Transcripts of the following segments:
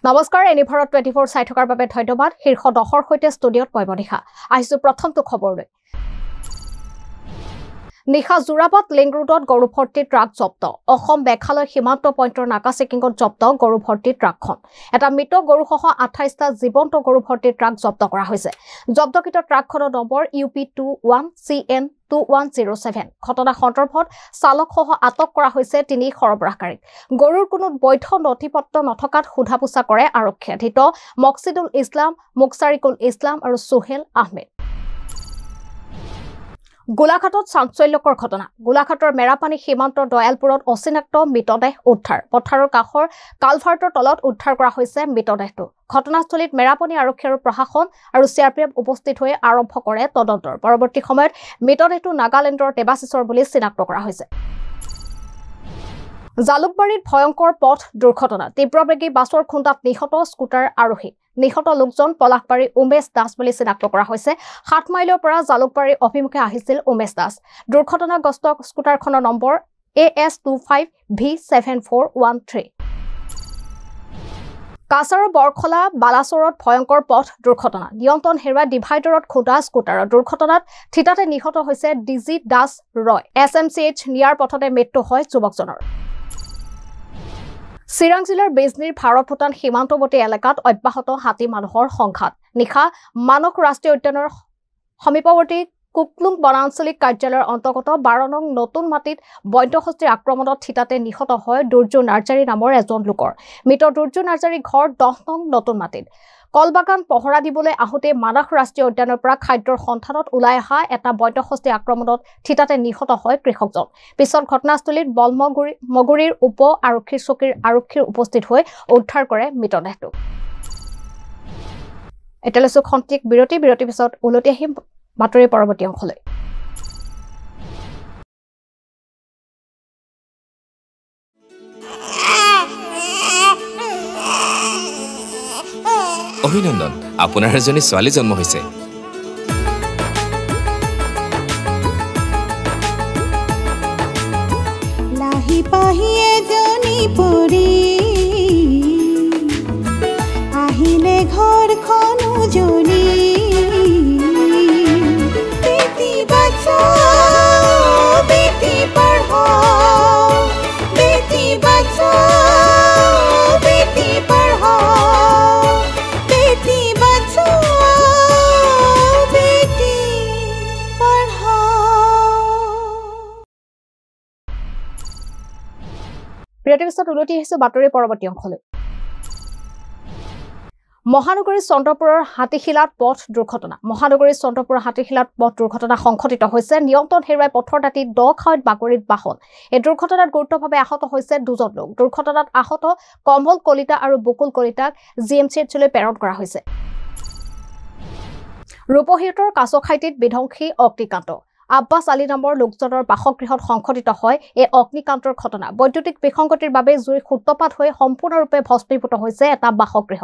নমস্কাৰ এনি ভাৰত 24 চাই থকাৰ বাবে ধন্যবাদ শীৰ্ষ 10ৰ সৈতে ষ্টুডিঅত পয়মনিশা আহিছো প্ৰথমটো খবৰলৈ নিশা জোৰাবাদ লিংক ৰোডত গৰু ভৰ্তি ট্ৰাক জব্দ অসম মেঘালয় সীমান্ত পইণ্টৰ নাকা চেকিংত জব্দ গৰু ভৰ্তি ট্ৰাকখন এটা মৃত গৰুসহ 28টা জীৱন্ত গৰু ভৰ্তি ট্ৰাক জব্দ কৰা হৈছে জব্দকৃত ট্ৰাকখনৰ নম্বৰ UP21CN 2107 ঘটনা সন্দৰ্ভত চালকসহ আটক কৰা হৈছে তিনি সৰবৰাহকাৰীক গৰুৰ কোনো বৈধ নথিপত্ৰ নথকাত সোধাপোছা কৰে আৰক্ষীয়ে ধৃত মকছিদুল ইছলাম মুকসাৰিকুল ইছলাম আৰু সুহেল আহমেদ গোলাঘাটত চাঞ্চল্যকৰ ঘটনা গোলাঘাটৰ মেৰাপানী সীমান্তৰ দয়ালপুৰত অচিনাক্ত মৃতদেহ উদ্ধাৰ পথাৰৰ কাষৰ কালভাৰ্টৰ তলত উদ্ধাৰ কৰা হৈছে মৃতদেহটো ঘটনাস্থলীত মেৰাপানী আৰক্ষী আৰু প্ৰশাসন আৰু CRPF উপস্থিত হৈ আৰম্ভ কৰে তদন্তৰ পৰৱৰ্তী সময়ত মৃতদেহটো নাগালেণ্ডৰ দেৱাশিছৰ বুলি চিনাক্ত কৰা হৈছে জালুকবাৰীত ভয়ংকৰ পথ দুৰ্ঘটনা তীব্ৰবেগী বাছৰ খুন্দাত নিহত স্কুটাৰ আৰোহী নিহত লোকজন পলাশবাৰী উমেশ দাস বুলি চিনাক্ত কৰা হৈছে 7 মাইলৰ পৰা জালুকবাৰী অভিমুখে আহিছিল উমেশ দাস দুৰ্ঘটনাগ্ৰস্ত স্কুটাৰখনৰ নম্বৰ AS25V7413 কাছাৰৰ বৰখলা বালাচৰত ভয়ংকৰ পথ দুৰ্ঘটনা নিয়ন্ত্ৰণ হেৰুৱাই ডিভাইডাৰত খুন্দা স্কুটাৰৰ দুৰ্ঘটনাত থিতাতে নিহত হৈছে ডিজি দাস ৰয় SMCH নিয়াৰ পথতে মৃত্যু হয় যুৱকজনৰ চিৰাং জিলাৰ বেজনীৰ ভাৰত ভূটান সীমান্তৱৰ্তী এলেকাত অব্যাহত হাতী মানুহৰ সংঘাত নিশা মানস ৰাষ্ট্ৰীয় উদ্যানৰ সমীপৱৰ্তী কুকলুং বনাঞ্চলিক কাৰ্যালয়ৰ অন্তৰ্গত 12 নং নতুন মাটিত বন্যহস্তীৰ আক্ৰমণত থিতাতে নিহত হয় দুৰ্জু নাৰ্জাৰী নামৰ এজন লোকৰ মৃত দুৰ্জু নাৰ্জাৰী ঘৰ 10 নং নতুন মাটিত কলবাগান পহৰা দিবলৈ আহোতে মানস ৰাষ্ট্ৰীয় উদ্যানৰ পৰা খাদ্যৰ সন্ধানত ওলাই অহা এটা বন্যহস্তী আক্ৰমণত থিতাতে নিহত হয় কৃষকজন পিছত ঘটনাস্থলীত বলমগুৰিৰ উপ আৰক্ষী চকীৰ আৰক্ষীৰ উপস্থিত হৈ উদ্ধাৰ কৰে মৃতদেহটো এতিয়ালৈকে খন্তেক বিৰতি পিছত উলটি আহিম বাতৰিৰ পৰৱৰ্তী অংশলৈ অভিনন্দন আপোনাৰ এজনী ছোৱালী জন্ম হৈছে লাহি পাহি এজনী পৰি আহিলে ঘৰখন উজলি বেটি বচাও বেটি পঢ়াও বেটি বচাও বেটি পঢ়াও বেটি বচাও বেটি পঢ়াও বিৰতিৰ পিছত উলটি আহিছো বাতৰিৰ পৰৱৰ্তী অংশলৈ মহানগৰীৰ চন্দ্ৰপুৰৰ হাতীখিলাত পথ দুৰ্ঘটনা মহানগৰীৰ চন্দ্ৰপুৰৰ হাতীখিলাত পথ দুৰ্ঘটনা সংঘটিত হৈছে নিয়ন্ত্ৰণ হেৰুৱাই পথৰ দাঁতি দ খাৱৈত বাগৰিত বাহন এই দুৰ্ঘটনাত গুৰুতৰভাৱে আহত হৈছে দুজন লোক দুৰ্ঘটনাত আহত কমল কলিতা আৰু বকুল কলিতাক GMCHলৈ প্ৰেৰণ কৰা হৈছে ৰূপহীহঁতৰ কাছখাইটিত বিধ্বংসী অগ্নিকাণ্ড আব্বাছ আলী নামৰ লোকজনৰ বাসগৃহত সংঘটিত হয় এই অগ্নিকাণ্ডৰ ঘটনা বৈদ্যুতিক বিসংগতিৰ বাবে জুইৰ সূত্ৰপাত হৈ সম্পূৰ্ণৰূপে ভস্মীভূত হৈছে এটা বাসগৃহ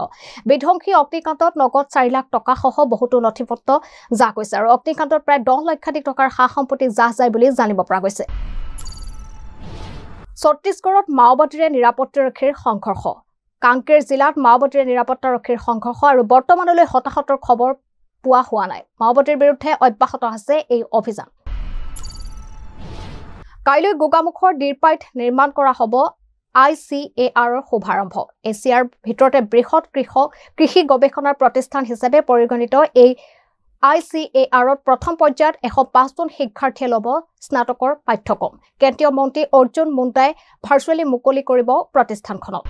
বিধ্বংসী অগ্নিকাণ্ডত নগদ 4 লাখ টকা সহ বহুতো নথিপত্ৰ যা গৈছে আৰু অগ্নিকাণ্ডত প্ৰায় 10 লক্ষাধিক টকাৰ সা-সম্পত্তি যা যায় বুলি জানিব পৰা গৈছে ছত্তীশগড়ত মাওবাদীৰে নিৰাপত্তাৰক্ষীৰ সংঘৰ্ষ কাংকেৰ জিলাত মাওবাদীৰে নিৰাপত্তাৰক্ষীৰ সংঘৰ্ষ আৰু বৰ্তমানলৈ হতাহতৰ খবৰ পোৱা হোৱা নাই মাওবাদীৰ বিৰুদ্ধে অব্যাহত আছে এই অভিযান কাইলৈ গোগামুখৰ ডিৰপাইত নিৰ্মাণ কৰা হ'ব ICAR শুভাৰম্ভ এছিয়াৰ ভিতৰতে বৃহৎ কৃষি গৱেষণাৰ প্ৰতিষ্ঠান হিচাপে পৰিগণিত এই ICARত প্ৰথম পৰ্যায়ত 105 জন শিক্ষাৰ্থীয়ে ল'ব স্নাতকৰ পাঠ্যক্ৰম কেন্দ্ৰীয় মন্ত্ৰী অৰ্জুন মুণ্ডাই ভাৰ্চুৱেলি মুকলি কৰিব প্ৰতিষ্ঠানখনত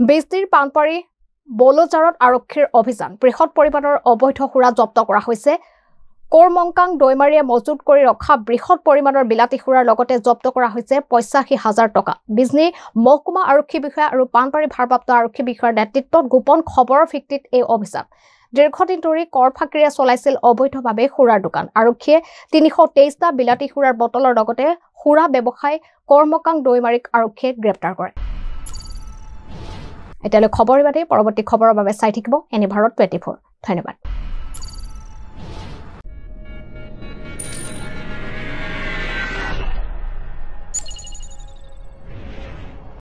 বেজনীৰ পানপাৰী বলোজাৰত আৰক্ষীৰ অভিযান বৃহৎ পৰিমাণৰ অবৈধ সুৰা জব্দ কৰা হৈছে কোৰমংকাং দৈমাৰীয়ে মজুত কৰি ৰখা বৃহৎ পৰিমাণৰ বিলাতী সুৰাৰ লগতে জব্দ কৰা হৈছে 85,000 টকা বিজনী মহকুমা আৰক্ষী বিষয়া আৰু পানপাৰী ভাৰপ্ৰাপ্ত আৰক্ষী বিষয়াৰ নেতৃত্বত গোপন খবৰৰ ভিত্তিত এই অভিযান দীৰ্ঘদিন ধৰি কৰ ফাকিৰে চলাইছিল অবৈধভাৱে সুৰাৰ দোকান আৰক্ষীয়ে 323টা বিলাতী সুৰাৰ বটলৰ লগতে সুৰা ব্যৱসায় কোৰমংকাং দৈমাৰীক আৰক্ষীয়ে গ্ৰেপ্তাৰ কৰে এতিয়ালৈ খবৰ ইমানেই পৰৱৰ্তী খবৰৰ বাবে চাই থাকিব এনি ভাৰত 24 ধন্যবাদ